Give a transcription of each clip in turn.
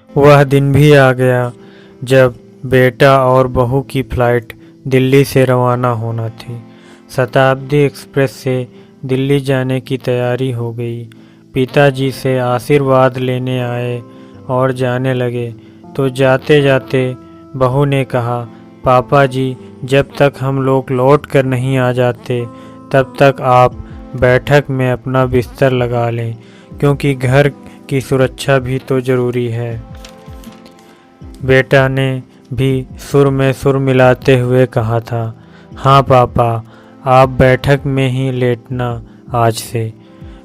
वह दिन भी आ गया जब बेटा और बहू की फ्लाइट दिल्ली से रवाना होना थी। शताब्दी एक्सप्रेस से दिल्ली जाने की तैयारी हो गई। पिताजी से आशीर्वाद लेने आए और जाने लगे तो जाते जाते बहू ने कहा, पापा जी, जब तक हम लोग लौट कर नहीं आ जाते तब तक आप बैठक में अपना बिस्तर लगा लें, क्योंकि घर की सुरक्षा भी तो ज़रूरी है। बेटा ने भी सुर में सुर मिलाते हुए कहा था, हाँ पापा, आप बैठक में ही लेटना आज से।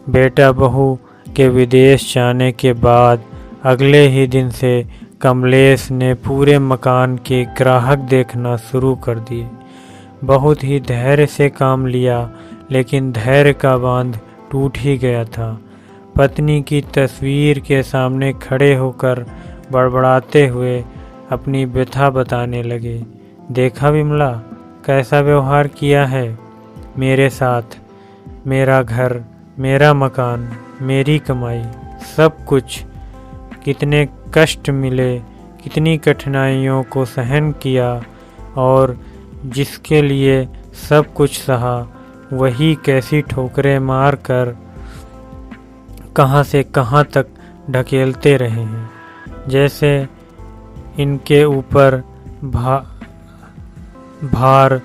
बेटा बहू के विदेश जाने के बाद अगले ही दिन से कमलेश ने पूरे मकान के ग्राहक देखना शुरू कर दिए। बहुत ही धैर्य से काम लिया, लेकिन धैर्य का बांध टूट ही गया था। पत्नी की तस्वीर के सामने खड़े होकर बड़बड़ाते हुए अपनी व्यथा बताने लगे। देखा विमला, कैसा व्यवहार किया है मेरे साथ। मेरा घर, मेरा मकान, मेरी कमाई, सब कुछ, कितने कष्ट मिले, कितनी कठिनाइयों को सहन किया, और जिसके लिए सब कुछ सहा, वही कैसी ठोकरें मार कर कहाँ से कहाँ तक ढकेलते रहे हैं। जैसे इनके ऊपर भार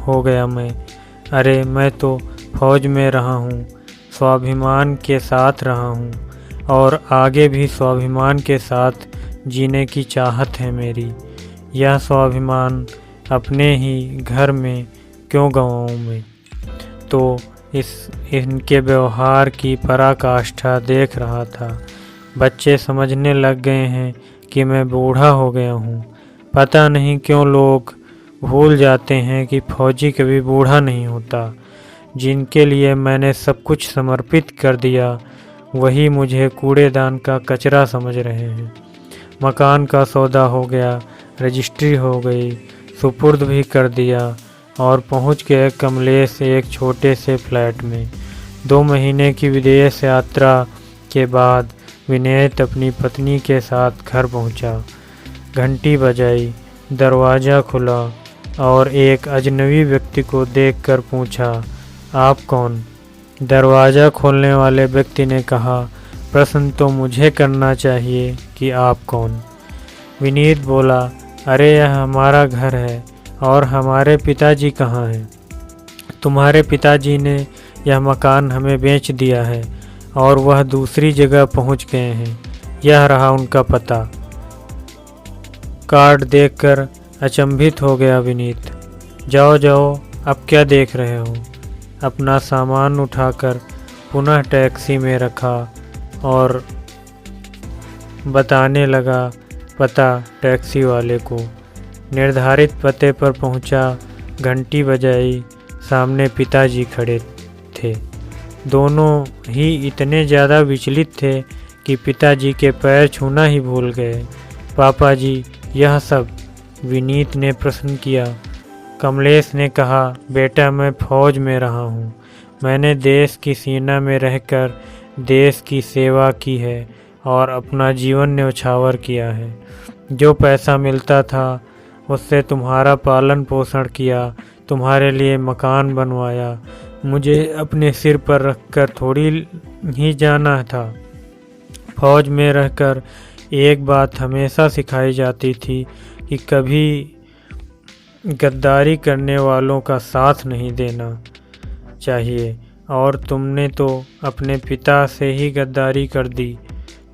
हो गया मैं। अरे मैं तो फौज में रहा हूँ, स्वाभिमान के साथ रहा हूँ, और आगे भी स्वाभिमान के साथ जीने की चाहत है मेरी। यह स्वाभिमान अपने ही घर में क्यों गंवाऊँ मैं। तो इनके व्यवहार की पराकाष्ठा देख रहा था। बच्चे समझने लग गए हैं कि मैं बूढ़ा हो गया हूँ। पता नहीं क्यों लोग भूल जाते हैं कि फौजी कभी बूढ़ा नहीं होता। जिनके लिए मैंने सब कुछ समर्पित कर दिया, वही मुझे कूड़ेदान का कचरा समझ रहे हैं। मकान का सौदा हो गया, रजिस्ट्री हो गई, सुपुर्द भी कर दिया, और पहुंच गए कमलेश एक छोटे से फ्लैट में। 2 महीने की विदेश यात्रा के बाद विनीत अपनी पत्नी के साथ घर पहुंचा। घंटी बजाई, दरवाज़ा खुला और एक अजनबी व्यक्ति को देखकर पूछा, आप कौन? दरवाज़ा खोलने वाले व्यक्ति ने कहा, प्रश्न तो मुझे करना चाहिए कि आप कौन। विनीत बोला, अरे यह हमारा घर है और हमारे पिताजी कहाँ हैं? तुम्हारे पिताजी ने यह मकान हमें बेच दिया है और वह दूसरी जगह पहुंच गए हैं। यह रहा उनका पता। कार्ड देखकर अचंभित हो गया विनीत। जाओ जाओ, अब क्या देख रहे हो? अपना सामान उठाकर पुनः टैक्सी में रखा और बताने लगा पता टैक्सी वाले को। निर्धारित पते पर पहुंचा, घंटी बजाई, सामने पिताजी खड़े थे। दोनों ही इतने ज़्यादा विचलित थे कि पिताजी के पैर छूना ही भूल गए। पापा जी, यह सब? विनीत ने प्रश्न किया। कमलेश ने कहा, बेटा मैं फौज में रहा हूँ। मैंने देश की सेना में रहकर देश की सेवा की है और अपना जीवन न्यौछावर किया है। जो पैसा मिलता था उससे तुम्हारा पालन पोषण किया, तुम्हारे लिए मकान बनवाया। मुझे अपने सिर पर रखकर थोड़ी ही जाना था। फौज में रहकर एक बात हमेशा सिखाई जाती थी कि कभी गद्दारी करने वालों का साथ नहीं देना चाहिए, और तुमने तो अपने पिता से ही गद्दारी कर दी।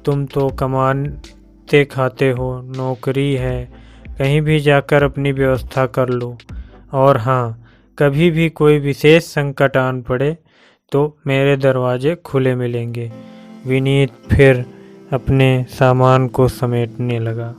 तुम तो कमाते खाते हो, नौकरी है, कहीं भी जाकर अपनी व्यवस्था कर लो। और हाँ, कभी भी कोई विशेष संकट आन पड़े तो मेरे दरवाजे खुले मिलेंगे। विनीत फिर अपने सामान को समेटने लगा।